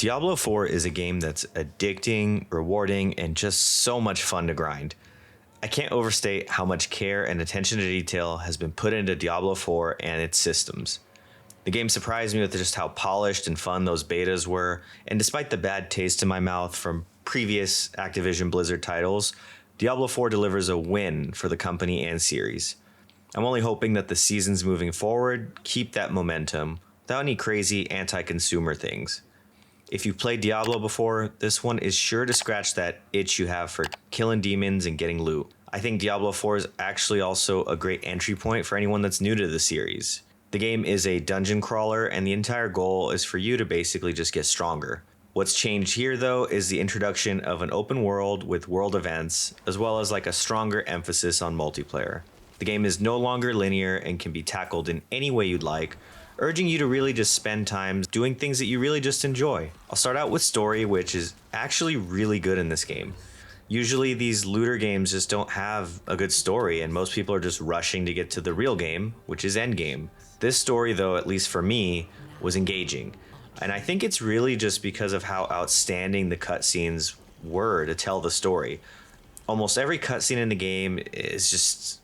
Diablo 4 is a game that's addicting, rewarding, and just so much fun to grind. I can't overstate how much care and attention to detail has been put into Diablo 4 and its systems. The game surprised me with just how polished and fun those betas were, and despite the bad taste in my mouth from previous Activision Blizzard titles, Diablo 4 delivers a win for the company and series. I'm only hoping that the seasons moving forward keep that momentum without any crazy anti-consumer things. If you've played Diablo before, this one is sure to scratch that itch you have for killing demons and getting loot. I think Diablo 4 is actually also a great entry point for anyone that's new to the series. The game is a dungeon crawler, and the entire goal is for you to basically just get stronger. What's changed here, though, is the introduction of an open world with world events, as well as like a stronger emphasis on multiplayer. The game is no longer linear and can be tackled in any way you'd like, urging you to really just spend time doing things that you really just enjoy. I'll start out with story, which is actually really good in this game. Usually these looter games just don't have a good story, and most people are just rushing to get to the real game, which is endgame. This story, though, at least for me, was engaging. And I think it's really just because of how outstanding the cutscenes were to tell the story. Almost every cutscene in the game is just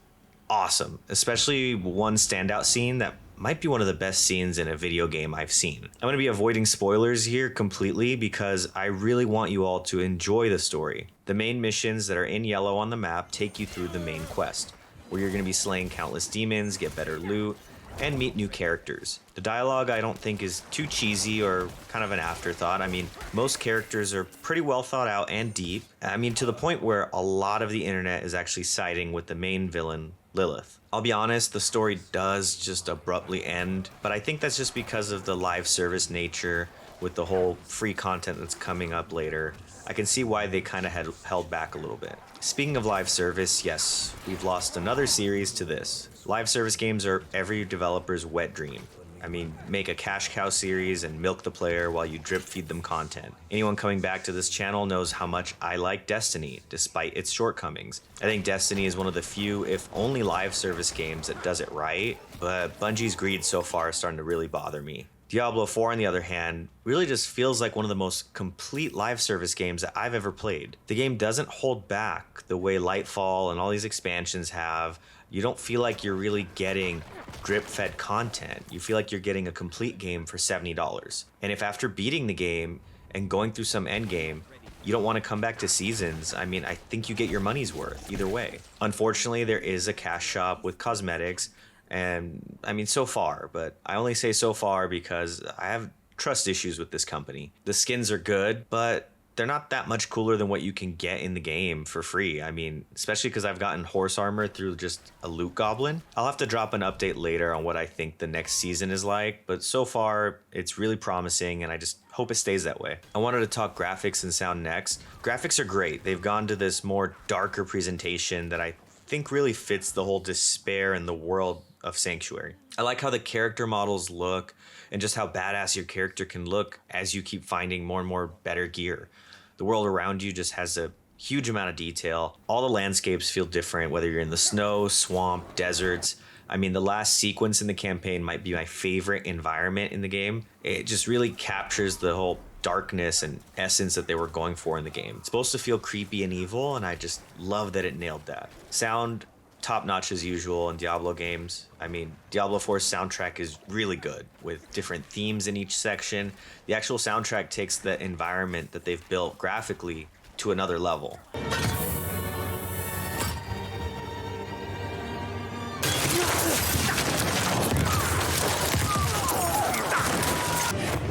awesome, especially one standout scene that might be one of the best scenes in a video game I've seen. I'm going to be avoiding spoilers here completely because I really want you all to enjoy the story. The main missions that are in yellow on the map take you through the main quest, where you're going to be slaying countless demons, get better loot, and meet new characters. The dialogue I don't think is too cheesy or kind of an afterthought. I mean, most characters are pretty well thought out and deep. I mean, to the point where a lot of the internet is actually siding with the main villain, Lilith. I'll be honest, the story does just abruptly end, but I think that's just because of the live service nature with the whole free content that's coming up later. I can see why they kind of had held back a little bit. Speaking of live service, yes, we've lost another series to this. Live service games are every developer's wet dream. I mean, make a cash cow series and milk the player while you drip feed them content. Anyone coming back to this channel knows how much I like Destiny, despite its shortcomings. I think Destiny is one of the few, if only, live service games that does it right, but Bungie's greed so far is starting to really bother me. Diablo 4, on the other hand, really just feels like one of the most complete live service games that I've ever played. The game doesn't hold back the way Lightfall and all these expansions have. You don't feel like you're really getting drip-fed content. You feel like you're getting a complete game for $70. And if after beating the game and going through some end game, you don't want to come back to seasons, I mean, I think you get your money's worth either way. Unfortunately, there is a cash shop with cosmetics, and I mean, so far, but I only say so far because I have trust issues with this company. The skins are good, but they're not that much cooler than what you can get in the game for free. I mean, especially because I've gotten horse armor through just a loot goblin. I'll have to drop an update later on what I think the next season is like, but so far it's really promising and I just hope it stays that way. I wanted to talk graphics and sound next. Graphics are great. They've gone to this more darker presentation that I think really fits the whole despair in the world of Sanctuary. I like how the character models look and just how badass your character can look as you keep finding more and more better gear. The world around you just has a huge amount of detail. All the landscapes feel different, whether you're in the snow, swamp, deserts. I mean, the last sequence in the campaign might be my favorite environment in the game. It just really captures the whole darkness and essence that they were going for in the game. It's supposed to feel creepy and evil, and I just love that it nailed that. Sound, top notch as usual in Diablo games. I mean, Diablo 4's soundtrack is really good with different themes in each section. The actual soundtrack takes the environment that they've built graphically to another level.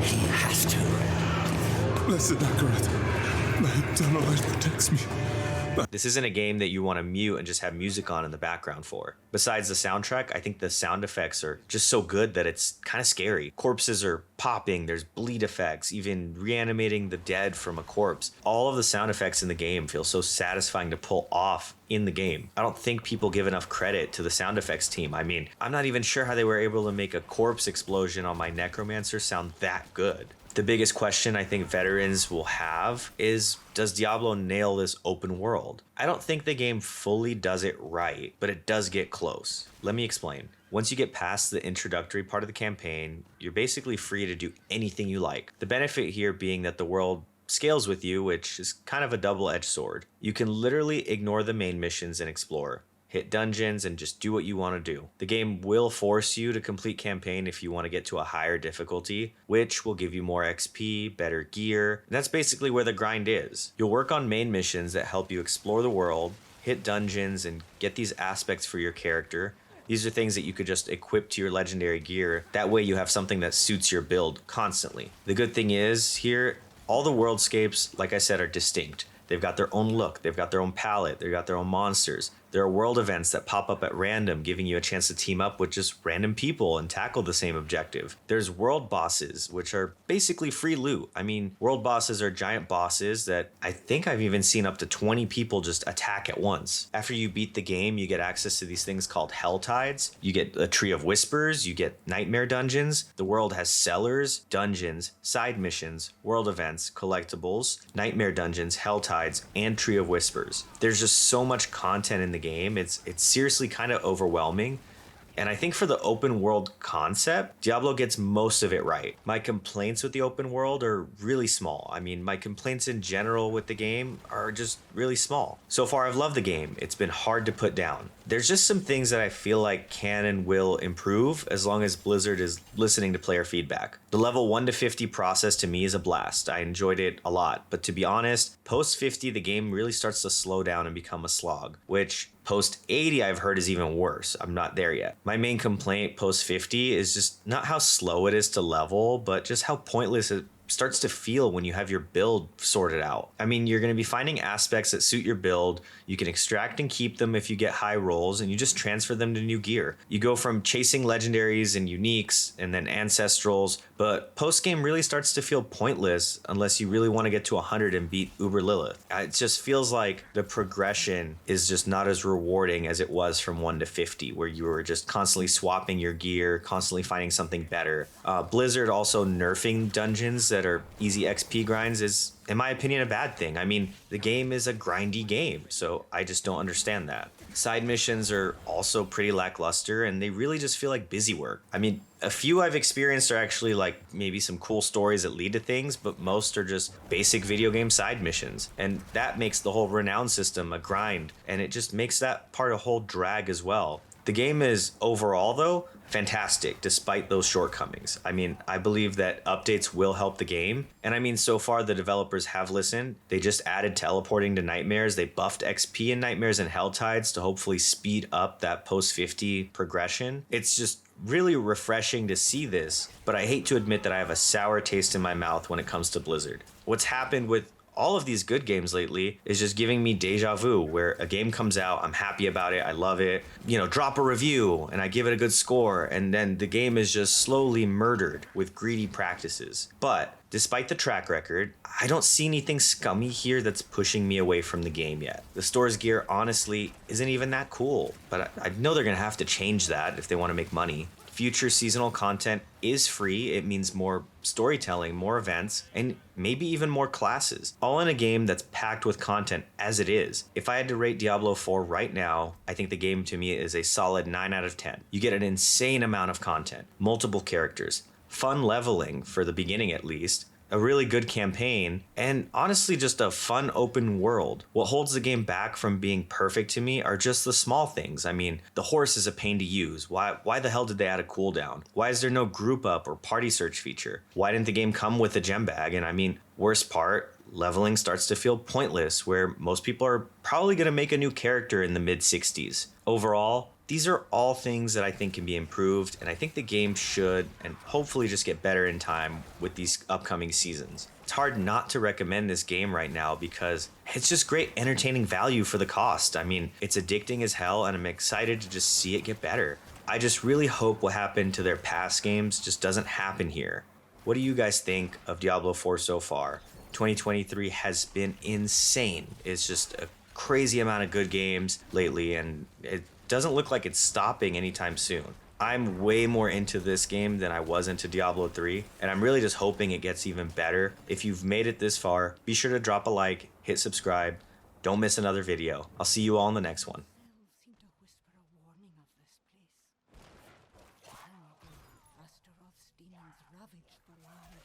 He has to. Listen, Akarat. My eternal light protects me. This isn't a game that you want to mute and just have music on in the background for. Besides the soundtrack, I think the sound effects are just so good that it's kind of scary. Corpses are popping, there's bleed effects, even reanimating the dead from a corpse. All of the sound effects in the game feel so satisfying to pull off in the game. I don't think people give enough credit to the sound effects team. I mean, I'm not even sure how they were able to make a corpse explosion on my Necromancer sound that good. The biggest question I think veterans will have is, does Diablo nail this open world? I don't think the game fully does it right, but it does get close. Let me explain. Once you get past the introductory part of the campaign, you're basically free to do anything you like. The benefit here being that the world scales with you, which is kind of a double-edged sword. You can literally ignore the main missions and explore. Hit dungeons and just do what you want to do. The game will force you to complete campaign if you want to get to a higher difficulty, which will give you more XP, better gear. And that's basically where the grind is. You'll work on main missions that help you explore the world, hit dungeons, and get these aspects for your character. These are things that you could just equip to your legendary gear. That way you have something that suits your build constantly. The good thing is here, all the worldscapes, like I said, are distinct. They've got their own look, they've got their own palette, they've got their own monsters. There are world events that pop up at random, giving you a chance to team up with just random people and tackle the same objective. There's world bosses, which are basically free loot. I mean, world bosses are giant bosses that I think I've even seen up to 20 people just attack at once. After you beat the game, you get access to these things called helltides. You get a tree of whispers, you get nightmare dungeons. The world has cellars, dungeons, side missions, world events, collectibles, nightmare dungeons, helltides, and tree of whispers. There's just so much content in the game. It's seriously kind of overwhelming. And I think for the open world concept, Diablo gets most of it right. My complaints with the open world are really small. I mean, my complaints in general with the game are just really small. So far, I've loved the game. It's been hard to put down. There's just some things that I feel like can and will improve as long as Blizzard is listening to player feedback. The level 1 to 50 process to me is a blast. I enjoyed it a lot. But to be honest, post 50, the game really starts to slow down and become a slog, which post 80 I've heard is even worse. I'm not there yet. My main complaint post 50 is just not how slow it is to level, but just how pointless it starts to feel when you have your build sorted out. I mean, you're going to be finding aspects that suit your build. You can extract and keep them if you get high rolls, and you just transfer them to new gear. You go from chasing legendaries and uniques and then ancestrals, but post game really starts to feel pointless unless you really want to get to 100 and beat Uber Lilith. It just feels like the progression is just not as rewarding as it was from 1 to 50, where you were just constantly swapping your gear, constantly finding something better. Blizzard also nerfing dungeons that are easy XP grinds is, in my opinion, a bad thing. I mean, the game is a grindy game, so I just don't understand that. Side missions are also pretty lackluster, and they really just feel like busy work. I mean, a few I've experienced are actually like maybe some cool stories that lead to things, but most are just basic video game side missions. And that makes the whole renown system a grind, and it just makes that part a whole drag as well. The game is overall, though, fantastic despite those shortcomings. I mean, I believe that updates will help the game. And I mean, so far the developers have listened. They just added teleporting to nightmares. They buffed XP in nightmares and helltides to hopefully speed up that post 50 progression. It's just really refreshing to see this, but I hate to admit that I have a sour taste in my mouth when it comes to Blizzard. What's happened with all of these good games lately is just giving me deja vu, where a game comes out, I'm happy about it, I love it, drop a review and I give it a good score, and then the game is just slowly murdered with greedy practices. But despite the track record, I don't see anything scummy here that's pushing me away from the game yet. The store's gear honestly isn't even that cool, but I know they're gonna have to change that if they want to make money. Future seasonal content is free. It means more storytelling, more events, and maybe even more classes, all in a game that's packed with content as it is. If I had to rate Diablo 4 right now, I think the game to me is a solid 9 out of 10. You get an insane amount of content, multiple characters, fun leveling for the beginning at least, a really good campaign, and honestly just a fun open world. What holds the game back from being perfect to me are just the small things. I mean, the horse is a pain to use. Why the hell did they add a cooldown? Why is there no group up or party search feature? Why didn't the game come with a gem bag? And I mean, worst part, leveling starts to feel pointless, where most people are probably going to make a new character in the mid 60s. Overall, these are all things that I think can be improved, and I think the game should and hopefully just get better in time with these upcoming seasons. It's hard not to recommend this game right now because it's just great entertaining value for the cost. I mean, it's addicting as hell, and I'm excited to just see it get better. I just really hope what happened to their past games just doesn't happen here. What do you guys think of Diablo 4 so far? 2023 has been insane. It's just a crazy amount of good games lately, and it doesn't look like it's stopping anytime soon. I'm way more into this game than I was into Diablo 3, and I'm really just hoping it gets even better. If you've made it this far, be sure to drop a like, hit subscribe, don't miss another video. I'll see you all in the next one. Fiends ravage the land.